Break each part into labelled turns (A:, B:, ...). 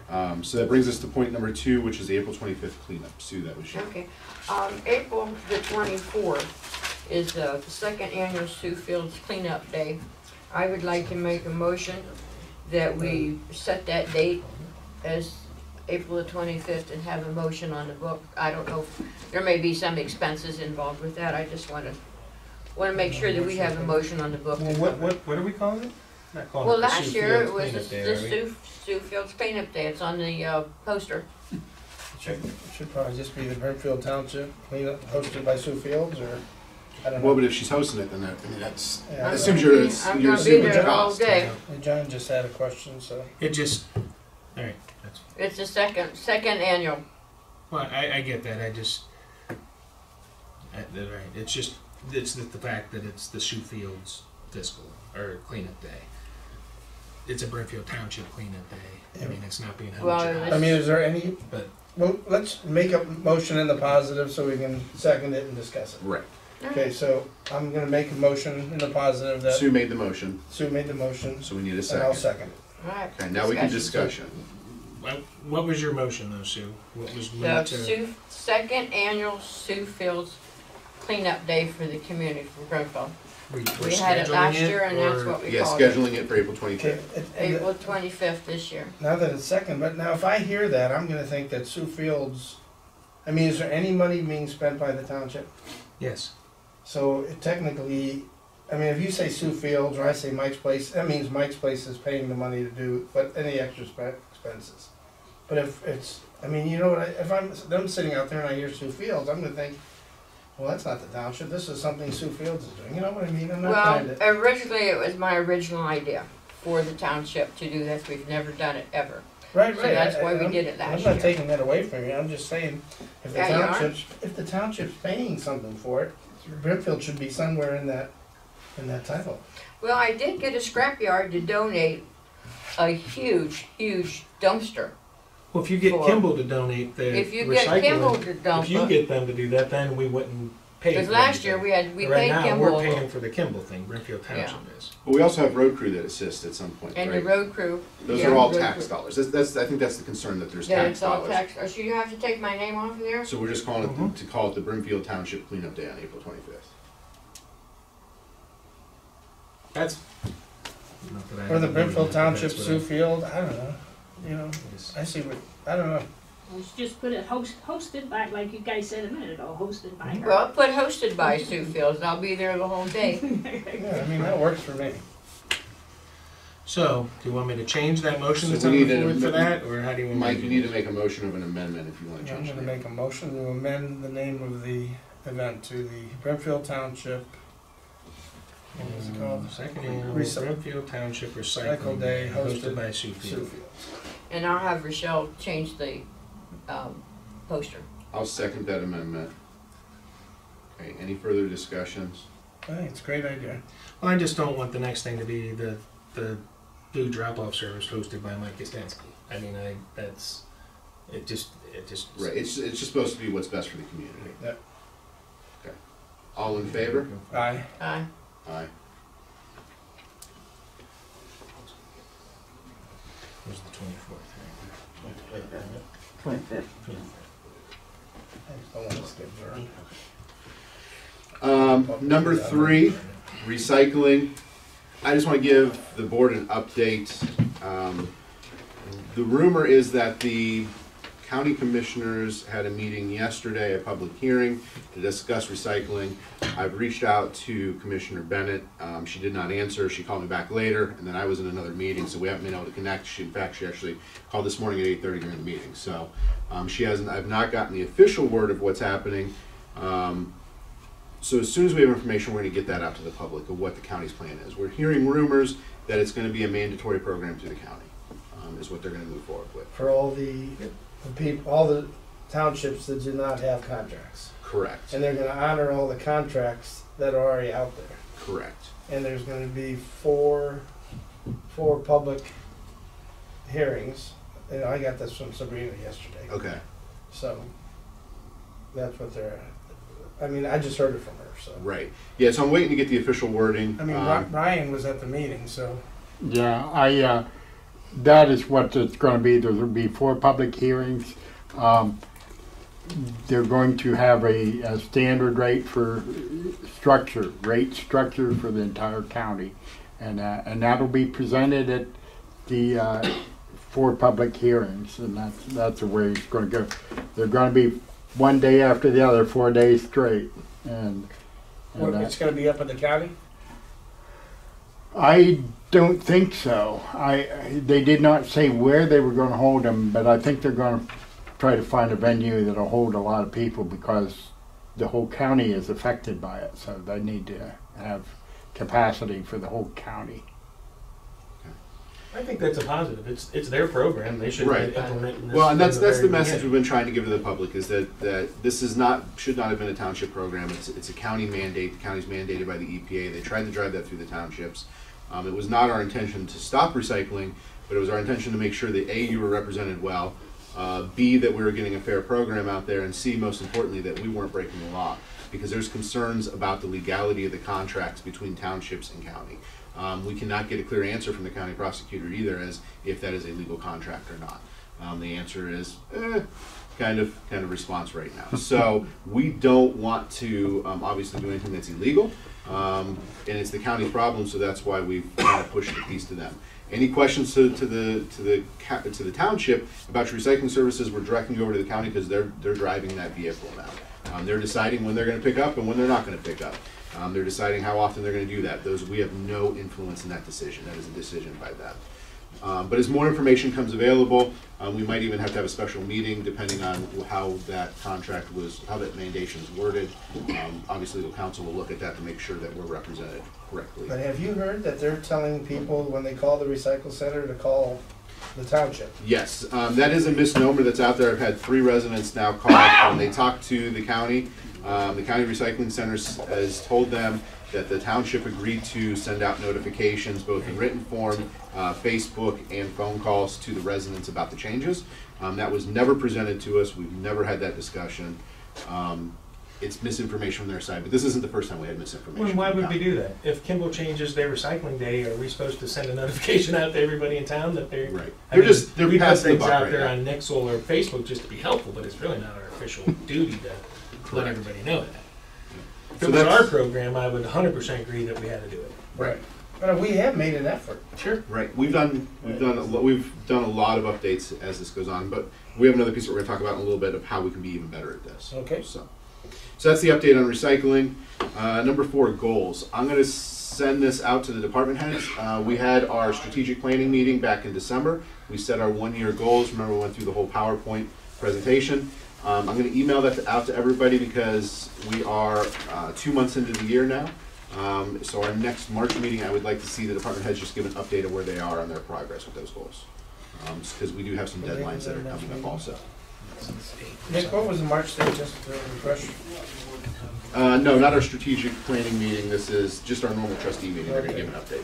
A: So that brings us to point number 2, which is the April 25th cleanup. Sue, that was you.
B: Okay. April the 24th is the second annual Sioux Fields Cleanup Day. I would like to make a motion that we set that date as April the 25th and have a motion on the book. I don't know, there may be some expenses involved with that. I just want to make sure that we have a motion on the book.
C: Well, what are we calling it? Not calling
B: Well,
C: it the
B: last
C: Sioux
B: year it
C: Fields
B: was
C: Cleanup Day,
B: the
C: are we?
B: Sioux Fields Cleanup Day. It's on the poster.
D: It should probably just be the Brimfield Township cleanup hosted by Sioux Fields, or I don't know.
A: Well, but if she's hosting it, then that's
D: Yeah,
A: that
D: I'm
A: assumes
B: gonna
A: you're,
B: be- I'm
A: you're
B: gonna be
A: assuming
B: there
A: the
B: the whole
A: cost.
B: day.
D: Hey, John just had a question, so.
C: It just, all right, that's,
B: It's the second annual.
C: well, I get that, right, it's just, it's the fact that it's the Sioux Fields fiscal, or cleanup day. It's a Brimfield Township cleanup day, I mean, it's not being held.
B: Well,
C: at your
B: it's-
D: I
C: house,
D: mean, is there any,
C: but,
D: well, let's make a motion in the positive so we can second it and discuss it.
A: Right.
D: Okay, so I'm gonna make a motion in the positive that
A: Sue made the motion,
D: Sue made the motion,
A: so we need a
D: and I'll
A: second.
D: second it.
B: All right.
A: Okay, now we can discussion.
C: what was your motion though, Sue? What was
B: The
C: moved to?
B: second annual Sioux Fields Cleanup Day for the community for Brimfield.
C: We're
B: We had it
C: scheduling
B: last year and that's
C: or-
B: what we
A: Yeah,
B: called it.
A: scheduling it for April
D: Okay,
A: 25th.
B: April 25th this year.
D: now that it's second, but now if I hear that, I'm gonna think that Sioux Fields, I mean, is there any money being spent by the township?
C: Yes,
D: So technically, I mean, if you say Sioux Fields or I say Mike's Place, that means Mike's Place is paying the money to do, but any extra expenses. But if it's, I mean, you know what, if I'm sitting out there and I hear Sioux Fields, I'm gonna think, well, that's not the township, this is something Sioux Fields is doing, you know what I mean? I'm not
B: Well,
D: trying to,
B: originally it was my original idea for the township to do this. We've never done it ever.
D: right,
B: So
D: right.
B: that's why we
D: I'm-
B: did it last
D: I'm
B: year.
D: not taking that away from you, I'm just saying, if the
B: Yeah, you are.
D: township's paying something for it, Brimfield should be somewhere in that title.
B: Well, I did get a scrapyard to donate a huge dumpster.
C: well, if you get
B: For-
C: Kimball to donate the
B: If you get Kimball
C: recycling,
B: to dump
C: if you
B: it,
C: get them to do that, then we wouldn't pay.
B: because
C: for
B: last year
C: anything.
B: we
C: Right
B: paid
C: now,
B: Kimball.
C: we're paying for the Kimball thing, Brimfield Township is.
A: But we also have road crew that assist at some point,
B: And the
A: right?
B: road crew.
A: Those
B: yeah,
A: are all
B: road
A: tax
B: crew.
A: dollars. I think that's the concern, that there's
B: Yeah,
A: tax
B: it's all
A: dollars.
B: tax. So you have to take my name off of there?
A: So we're just calling it, to call it the Brimfield Township Cleanup Day on April 25th.
C: That's. not that I
D: Or the
C: have a
D: Brimfield
C: meeting,
D: Township,
C: that's what
D: Sioux Field, I don't know, you know, I see what, I don't know.
E: Let's just put it hosted by, like you guys said a minute ago, hosted by her.
B: Well, put hosted by Sioux Fields. I'll be there the whole day.
D: Yeah, I mean, that works for me.
C: So, do you want me to change that motion
A: So
C: that's
A: we
C: on
A: need
C: the
A: an
C: board for
A: amendment.
C: that, or how do you want?
A: Mike,
C: me
A: you need to make a motion of an amendment if you want to
D: I'm
A: change
D: gonna
A: the
D: make a motion to amend the name of the event to the Brimfield Township, what was it called?
C: Second annual
D: Recy-
C: Brimfield Township
D: Recycle
C: Recycling
D: Day
C: Day,
D: hosted
C: hosted by Sioux
D: Sioux
C: Field.
D: Fields.
B: And I'll have Rochelle change the poster.
A: I'll second that amendment. Okay, any further discussions?
D: I think it's a great idea.
C: Well, I just don't want the next thing to be the food drop-off service hosted by Mike Kostensky. I mean, it just.
A: Right, it's just supposed to be what's best for the community.
D: Yeah.
A: Okay. All in favor?
D: Aye.
B: Aye.
A: Aye.
C: Was the 24th,
D: I just don't wanna skip her.
A: Number 3, recycling. I just want to give the board an update. The rumor is that the county commissioners had a meeting yesterday, a public hearing, to discuss recycling. I've reached out to Commissioner Bennett. She did not answer. She called me back later, and then I was in another meeting, so we haven't been able to connect. In fact, she actually called this morning at 8:30 during the meeting. So I've not gotten the official word of what's happening. So as soon as we have information, we're going to get that out to the public of what the county's plan is. We're hearing rumors that it's going to be a mandatory program through the county, is what they're going to move forward with.
D: For all the people, all the townships that do not have contracts.
A: Correct.
D: And they're gonna honor all the contracts that are already out there.
A: Correct.
D: And there's gonna be four public hearings. And I got this from Sabrina yesterday.
A: Okay.
D: So that's what they're, I mean, I just heard it from her, so.
A: Right. Yeah, so I'm waiting to get the official wording.
D: I mean, Brian was at the meeting, so.
F: Yeah, that is what it's gonna be. There'll be 4 public hearings. They're going to have a standard rate for rate structure for the entire county. And that'll be presented at the 4 public hearings, and that's the way it's gonna go. They're gonna be one day after the other, 4 days straight. And
D: It's gonna be up in the county?
F: I don't think so. They did not say where they were going to hold them, but I think they're going to try to find a venue that'll hold a lot of people because the whole county is affected by it. So they need to have capacity for the whole county.
G: I think that's a positive. It's their program. They should
A: Right.
G: implement this.
A: Well, and that's
G: from
A: the
G: very
A: message we've
G: beginning.
A: been trying to give to the public is that this should not have been a township program. It's a county mandate. The county's mandated by the EPA. They tried to drive that through the townships. It was not our intention to stop recycling, but it was our intention to make sure that A, you were represented well, B, that we were getting a fair program out there, and C, most importantly, that we weren't breaking the law. Because there's concerns about the legality of the contracts between townships and county. We cannot get a clear answer from the county prosecutor either as if that is a legal contract or not. The answer is kind of response right now. So we don't want to obviously do anything that's illegal, and it's the county's problem. So that's why we've kind of pushed the piece to them. Any questions to the township about your recycling services? We're directing you over to the county because they're driving that vehicle now. They're deciding when they're going to pick up and when they're not going to pick up. They're deciding how often they're going to do that. We have no influence in that decision. That is a decision by them. But as more information comes available, we might even have to have a special meeting depending on how that mandation is worded. Obviously, the council will look at that to make sure that we're represented correctly.
D: But have you heard that they're telling people when they call the recycle center to call the township?
A: Yes, that is a misnomer that's out there. I've had 3 residents now call when they talk to the county. The county recycling center has told them that the township agreed to send out notifications both in written form, Facebook, and phone calls to the residents about the changes. That was never presented to us. We've never had that discussion. It's misinformation from their side, but this isn't the first time we had misinformation.
G: Well, why
A: from the
G: would we
A: county.
G: do that? If Kimball changes their recycling day, are we supposed to send a notification out to everybody in town that they're?
A: Right.
G: I
A: They're
G: mean,
A: just they're
G: we put
A: passing the
G: things
A: buck
G: out
A: right
G: there
A: now.
G: on Nixle or Facebook just to be helpful, but it's really not our official duty to let
A: Correct.
G: everybody know that. If
A: So
G: it was
A: that's-
G: our program, I would 100% agree that we had to do it.
A: Right.
D: But we have made an effort.
G: Sure.
A: Right. We've done a lot of updates as this goes on, but we have another piece that we're going to talk about in a little bit of how we can be even better at this.
D: Okay.
A: So that's the update on recycling. Number 4, goals. I'm going to send this out to the department heads. We had our strategic planning meeting back in December. We set our 1-year goals. Remember, we went through the whole PowerPoint presentation. I'm going to email that out to everybody because we are 2 months into the year now. So our next March meeting, I would like to see the department heads just give an update of where they are on their progress with those goals. Because we do have some deadlines that are coming up also.
D: Nick, what was the March date, just to refresh?
A: No, not our strategic planning meeting. This is just our normal trustee meeting. They're going to give an update.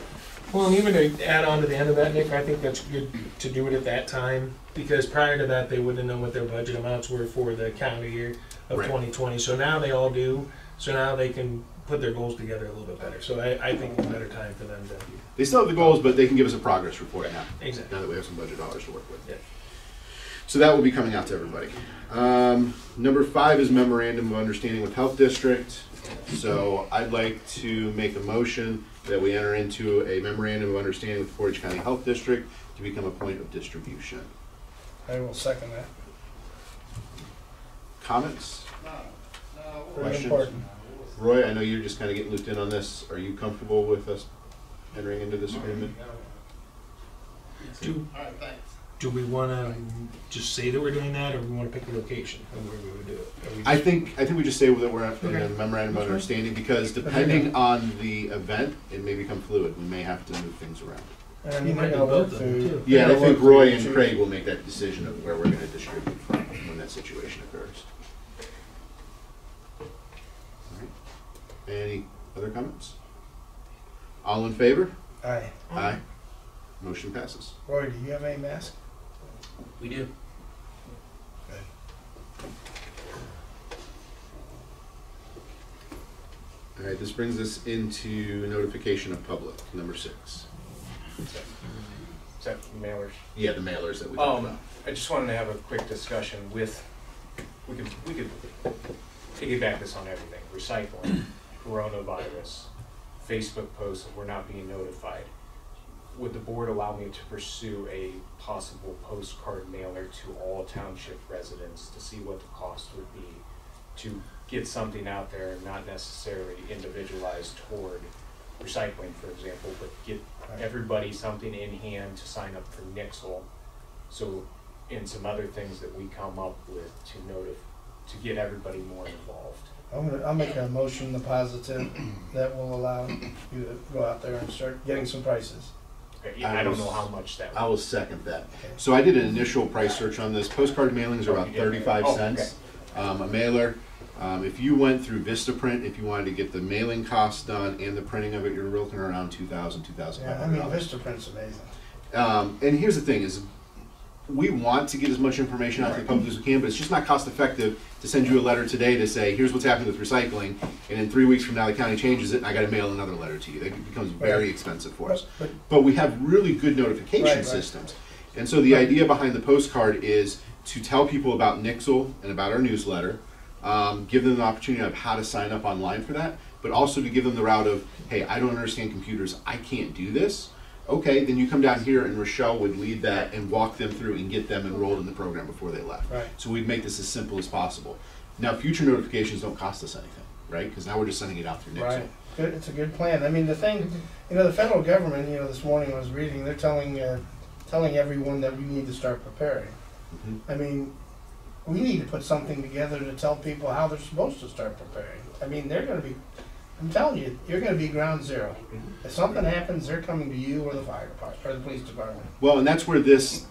G: Well, and even to add on to the end of that, Nick, I think that's good to do it at that time, because prior to that, they wouldn't have known what their budget amounts were for the calendar year of
A: Right.
G: 2020. So now they all do, so now they can put their goals together a little bit better. So I think it's a better time for them to,
A: They still have the goals, but they can give us a progress report now.
G: exactly.
A: Now that we have some budget dollars to work with.
G: Yeah.
A: So that will be coming out to everybody. Number 5 is memorandum of understanding with Health District. So I'd like to make a motion that we enter into a memorandum of understanding with Portage County Health District to become a point of distribution.
D: I will second that.
A: Comments?
D: Very
A: Questions?
D: important.
A: Roy, I know you're just kind of getting looped in on this. Are you comfortable with us entering into this agreement?
G: Do we want to just say that we're doing that, or we want to pick a location of where we would do it? Are we
A: I
G: just-
A: think we just say that we're in
G: Okay.
A: a memorandum of understanding because depending on the event, it may become fluid. We may have to move things around.
D: And
G: You
D: you
G: might
D: gotta
G: do
D: work
G: both of them,
D: through.
G: too.
A: Yeah, and I
D: gotta
A: think
D: work
A: Roy
D: through
A: and
D: each-
A: Craig will make that decision of where we're going to distribute from when that situation occurs. All right. Any other comments? All in favor?
D: Aye.
A: Aye. Motion passes.
D: Roy, do you have any mask?
G: We do.
A: All right, this brings us into notification of public, number 6.
H: Is that mailers?
A: Yeah, the mailers that we talked about.
H: I just wanted to have a quick discussion with, we could piggyback this on everything, recycling, coronavirus, Facebook posts that we're not being notified. Would the board allow me to pursue a possible postcard mailer to all township residents to see what the cost would be to get something out there and not necessarily individualized toward recycling, for example, but get everybody something in hand to sign up for Nixle, so, and some other things that we come up with to get everybody more involved.
D: I'll make a motion, the positive, that will allow you to go out there and start getting some prices.
H: Okay, yeah, I don't know how much that
A: I
H: would.
A: will second that. So I did an initial price search on this. Postcard mailings are about
H: you did?
A: 35
H: Oh,
A: cents. A mailer, if you went through Vistaprint, if you wanted to get the mailing costs done and the printing of it, you're looking around $2,000,
D: Yeah, I mean,
A: $2,500.
D: Vistaprint's amazing.
A: And here's the thing is, we want to get as much information out to the public as we can, but it's just not cost effective to send you a letter today to say, here's what's happening with recycling, and in 3 weeks from now the county changes it and I gotta mail another letter to you. That becomes very expensive for us. But we have really good notification
D: Right.
A: systems. And so the idea behind the postcard is to tell people about Nixle and about our newsletter, give them the opportunity of how to sign up online for that, but also to give them the route of, hey, I don't understand computers, I can't do this. Okay, then you come down here and Rochelle would lead that and walk them through and get them enrolled in the program before they left.
D: Right.
A: So we'd make this as simple as possible. Now, future notifications don't cost us anything, right? Because now we're just sending it out through Nixle.
D: Right, good, it's a good plan. I mean, the thing, you know, the federal government, you know, this morning I was reading, they're telling everyone that we need to start preparing.
A: Mhm.
D: I mean, we need to put something together to tell people how they're supposed to start preparing. I mean, they're gonna be, I'm telling you, you're gonna be ground zero. If something happens, they're coming to you or the fire department, or the police department.
A: Well, and that's where this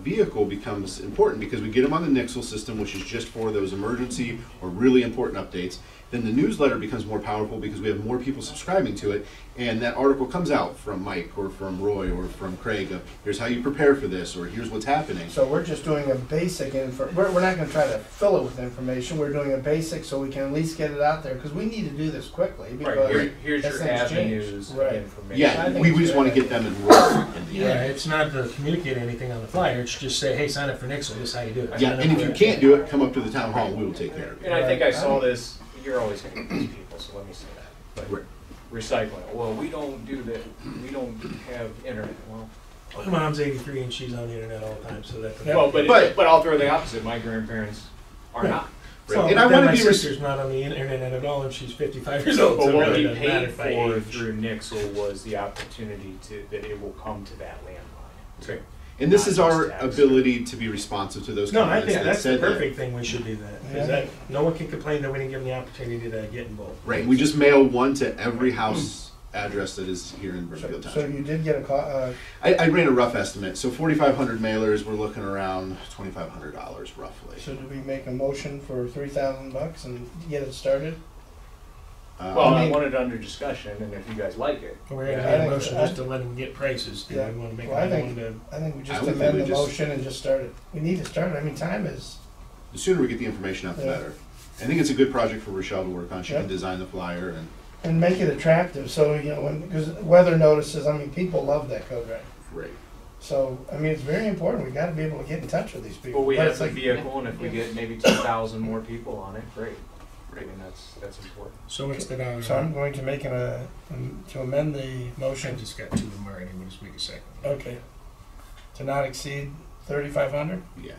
A: vehicle becomes important, because we get them on the Nixle system, which is just for those emergency or really important updates. Then the newsletter becomes more powerful because we have more people subscribing to it, and that article comes out from Mike or from Roy or from Craig of, here's how you prepare for this, or here's what's happening.
D: So we're just doing a basic we're not gonna try to fill it with information, we're doing a basic so we can at least get it out there, because we need to do this quickly,
H: Right,
D: because
H: here's
D: as
H: your
D: things change.
H: avenues of
D: Right.
H: information.
D: I
A: Yeah,
D: think
A: we
D: it's
A: just
D: a
A: want to
D: good
A: get them enrolled in the
G: Yeah,
A: end.
G: it's not to communicate anything on the flyer, it's just say, hey, sign up for Nixle, this is how you do it.
A: Yeah, and if you can't do it, come up to the town hall and we will take care of it.
H: And I think I saw this, you're always going to these people, so let me say that.
A: Right.
H: But recycling, well, we don't do that, we don't have internet. Well,
G: My mom's 83 and she's on the internet all the time, so that.
H: well
A: But-
H: but I'll throw the opposite. My grandparents are not.
G: So,
A: And I
G: then
A: wanna
G: my
A: be
G: sister's not on the internet at all, and she's 55 years old.
H: But
G: So it
H: what
G: really
H: we
G: doesn't matter
H: paid
G: if I
H: for
G: age.
H: through Nixle was the opportunity that it will come to that landline.
A: Okay. And this
H: Not
A: is our
H: just text.
A: ability to be responsive to those
G: No, I
A: comments
G: think
A: that
G: that's the
A: said that.
G: perfect thing. We should do that. 'Cause
D: Yeah.
G: that no one can complain that we didn't give them the opportunity to get involved.
A: Right, we just mail one to every house address that is here in Brimfield
D: So
A: Township.
D: you did get a call,
A: I ran a rough estimate, so 4,500 mailers, we're looking around $2,500 roughly.
D: so do we make a motion for $3,000 and get it started?
H: Well,
D: I
H: I
D: mean-
H: want it under discussion, and if you guys like it,
G: We're
D: Yeah,
G: gonna
D: I
G: make a
D: think-
G: motion just to let them get prices. Do
D: Yeah.
G: we want to make
D: Well, I
G: another
D: think-
G: one to?
D: I think we just
A: I would think
D: amend
A: we
D: the
A: just-
D: motion and just start it. We need to start it, I mean, time is,
A: The sooner we get the information out, the
D: Yeah.
A: better. I think it's a good project for Rochelle to work on. She
D: Yeah.
A: can design the flyer and,
D: and make it attractive, so, you know, because weather notices, I mean, people love that code red.
A: great.
D: So, I mean, it's very important, we gotta be able to get in touch with these people.
H: well, we
D: But
H: have
D: it's
H: the
D: like-
H: vehicle, and if we get maybe 2,000 more people on it, great. I mean, that's important.
G: So what's the dollar?
D: So I'm going to make to amend the
G: I
D: motion,
G: just got two of them already. We'll just make a second.
D: okay, to not exceed 3,500?
A: Yeah.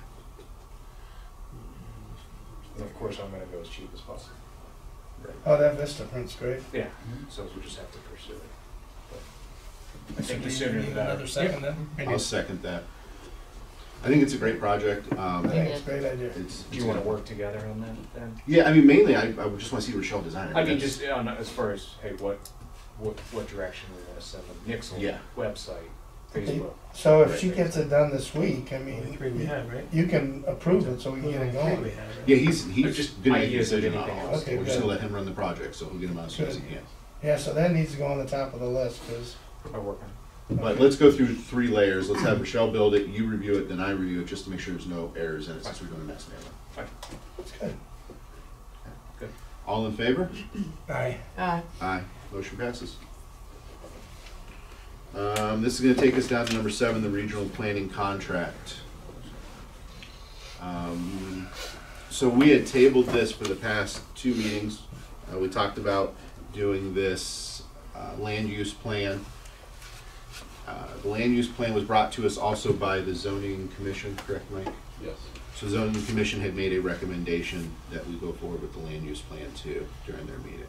H: And of course, I'm going to go as cheap as possible.
D: Oh, that Vista print's great.
H: Yeah, so we just have to pursue it. But I
D: So
H: think
D: do
H: the
D: you
H: sooner the
D: need
H: better.
D: another second then?
A: I'll second that. I think it's a great project.
D: I think it's a great idea.
A: It's,
H: Do you want to work together on that then?
A: Yeah, I mean, mainly I would just want to see Rochelle design it.
H: I mean,
A: That's-
H: just as far as, hey, what direction we want to send them? Nixle,
A: Yeah.
H: website, Facebook.
D: So if she gets it done this week, I
G: The
D: mean,
G: three we have, right?
D: you can approve it so we can get it
G: Three we
D: going.
G: have, right?
A: Yeah, he's
H: Just
A: just gonna make a
H: ideas of
A: decision on
H: anything
A: all
H: else.
A: this. We're
D: Okay,
A: just gonna
D: good.
A: let him run the project, so he'll get him out as soon as he
D: Good.
A: can.
D: Yeah, so that needs to go on the top of the list, because.
H: I work on
A: But let's go through 3 layers. Let's have Rochelle build it, you review it, then I review it, just to make sure there's no errors in it, since we're doing a mass mailing.
D: It's good.
A: All in favor?
D: Aye.
A: Aye. Motion passes. This is gonna take us down to number 7, the regional planning contract. So we had tabled this for the past 2 meetings. We talked about doing this land use plan. The land use plan was brought to us also by the zoning commission, correct, Mike?
I: Yes.
A: So zoning commission had made a recommendation that we go forward with the land use plan too during their meeting.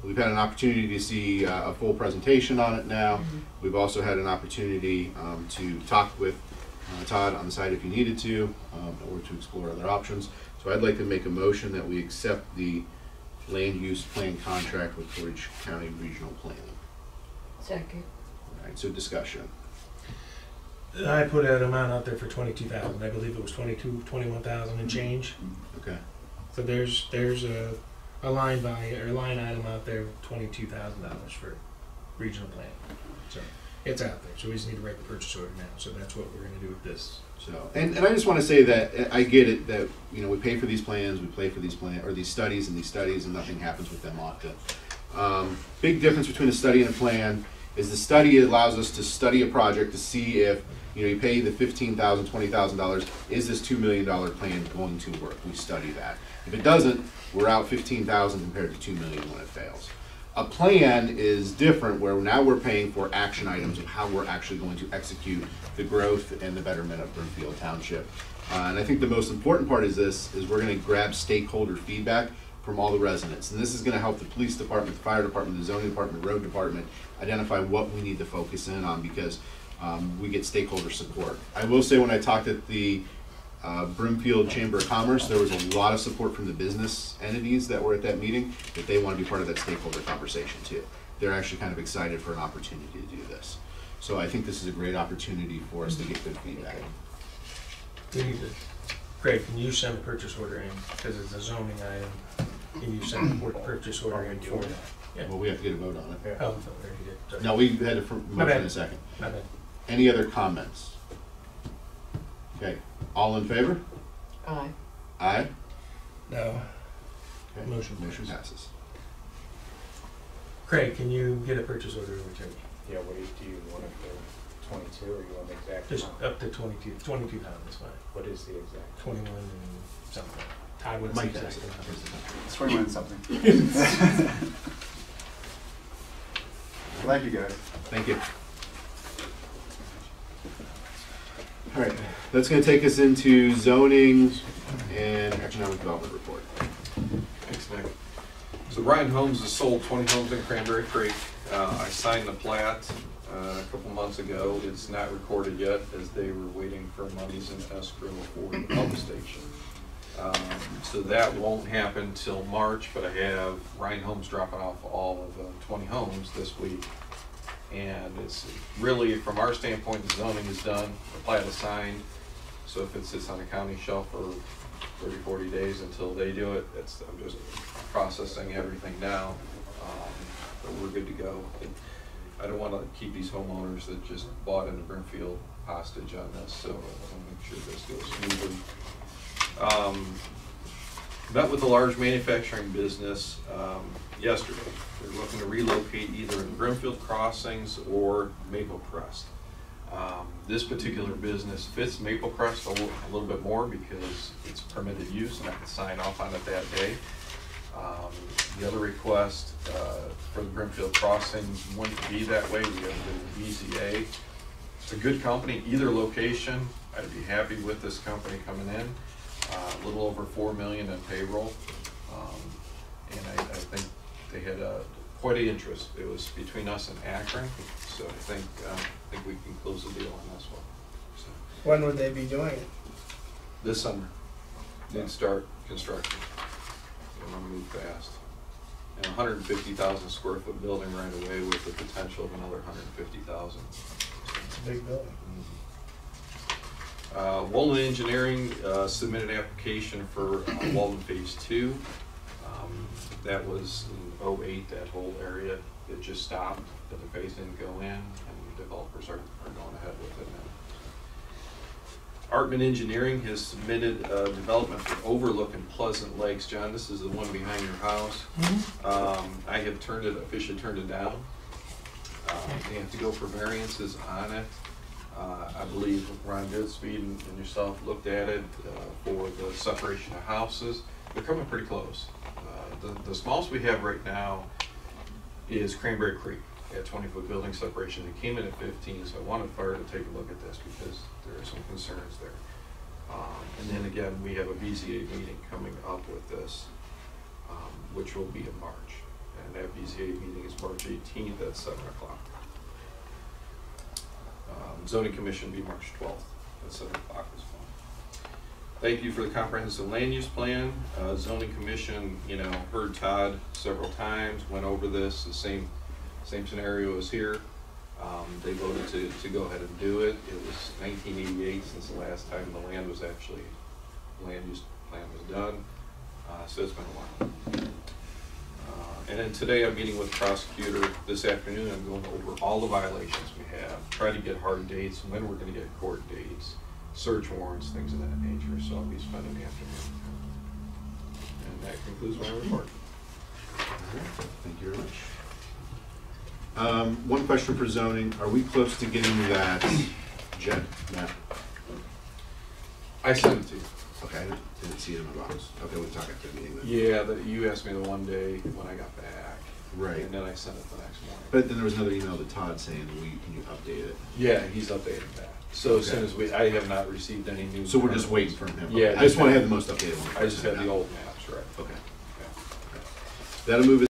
A: We've had an opportunity to see a full presentation on it now. We've also had an opportunity to talk with Todd on the side if you needed to, or to explore other options. So I'd like to make a motion that we accept the land use plan contract with Portage County Regional Planning.
B: Second.
A: All right, so discussion.
G: I put an amount out there for 22,000. I believe it was 21,000 and change.
A: Okay.
G: So there's a line item out there, $22,000 for regional plan. So it's out there. So we just need to write the purchase order now. So that's what we're going to do with this.
A: So, and I just want to say that I get it that, you know, we pay for these plans, we pay for these or these studies, and nothing happens with them often. Big difference between a study and a plan is the study allows us to study a project to see if, you know, you pay the $15,000, $20,000, is this $2 million plan going to work? We study that. If it doesn't, we're out $15,000 compared to $2 million when it fails. A plan is different, where now we're paying for action items of how we're actually going to execute the growth and the betterment of Brimfield Township. And I think the most important part is this, is we're gonna grab stakeholder feedback from all the residents. And this is gonna help the police department, the fire department, the zoning department, the road department identify what we need to focus in on, because we get stakeholder support. I will say, when I talked at the Brimfield Chamber of Commerce, there was a lot of support from the business entities that were at that meeting, that they want to be part of that stakeholder conversation too. They're actually kind of excited for an opportunity to do this. So I think this is a great opportunity for us to get good feedback.
G: We need to, Craig, can you send a purchase order in? Because it's a zoning item. Can you send a purchase order in for that? Yeah.
A: Well, we have to get a vote on it.
G: Oh, there you did. Sorry.
A: No, we had a
G: My
A: motion
G: bad.
A: in a second.
G: My bad.
A: Any other comments? Okay, all in favor?
B: Aye.
A: Aye?
G: No.
A: Okay.
G: Motion
A: Motion
G: passes.
A: passes.
G: Craig, can you get a purchase order over to me?
H: Yeah, what do you want it for, 22, or you want the exact
G: Just
H: amount?
G: up to 22,000 is fine.
H: What is the exact?
G: 21 and something. Todd, what's the
A: Mike
G: exact
A: does it.
G: amount?
I: It's 21 something. Thank you, guys.
A: Thank you. All right, that's gonna take us into zoning and economic development report.
J: Thanks, Nick. So Ryan Homes has sold 20 homes in Cranberry Creek. I signed the plat a couple months ago. It's not recorded yet, as they were waiting for monies in escrow for the pump station. So that won't happen till March, but I have Ryan Homes dropping off all of 20 homes this week. And it's really, from our standpoint, the zoning is done, the plat is signed. So if it sits on a county shelf for 30, 40 days until they do it, I'm just processing everything now. But we're good to go. I don't want to keep these homeowners that just bought into Brimfield hostage on this, so I want to make sure this goes smoothly. Met with a large manufacturing business yesterday. They're looking to relocate either in Brimfield Crossings or Maple Crest. This particular business fits Maple Crest a little bit more because it's permitted use and I can sign off on it that day. The other request for the Brimfield Crossings wouldn't be that way. We have the BZA. It's a good company, either location. I'd be happy with this company coming in. A little over $4 million in payroll, and I think they had quite an interest. It was between us and Akron, so I think we can close the deal on this one. So,
D: When would they be doing it?
J: this summer, they'd start construction. They want to move fast. And 150,000 square foot building right away with the potential of another 150,000.
D: It's a big building.
J: Walden Engineering submitted an application for Walden Phase 2. That was in 2008, that whole area, it just stopped, but the phase didn't go in, and developers are going ahead with it now. Artman Engineering has submitted development for Overlook in Pleasant Lakes. John, this is the one behind your house. I have officially turned it down. They have to go for variances on it. I believe Ron Goodspeed and yourself looked at it for the separation of houses. They're coming pretty close. The smallest we have right now is Cranberry Creek at 20-foot building separation. It came in at 15, so I wanted fire to take a look at this because there are some concerns there. And then again, we have a BZA meeting coming up with this, which will be in March. And that BZA meeting is March 18th at 7 o'clock. Zoning Commission will be March 12th at 7 o'clock as well. Thank you for the comprehensive land use plan. Zoning Commission, heard Todd several times, went over this, the same scenario as here. They voted to go ahead and do it. It was 1988 since the last time the land use plan was done. So it's been a while. And then today I'm meeting with the prosecutor. This afternoon I'm going over all the violations we have, try to get hard dates, when we're going to get court dates, search warrants, things of that nature. So I'll be spending the afternoon. And that concludes my report.
A: Thank you very much. One question for zoning. Are we close to getting that jet map?
J: I sent it to you.
A: Okay, I didn't see it in my box. Okay, we'll talk after the meeting then.
J: Yeah, you asked me the one day when I got back.
A: Right.
J: And then I sent it the next morning.
A: But then there was another email to Todd saying, can you update it?
J: Yeah, he's updated that. So as
A: Okay.
J: soon as I have not received any new.
A: So we're just waiting for him?
J: Yeah.
A: Okay. I just want to have the most updated one.
J: I just have the old maps, right?
A: Okay.
J: Yeah.
A: That'll move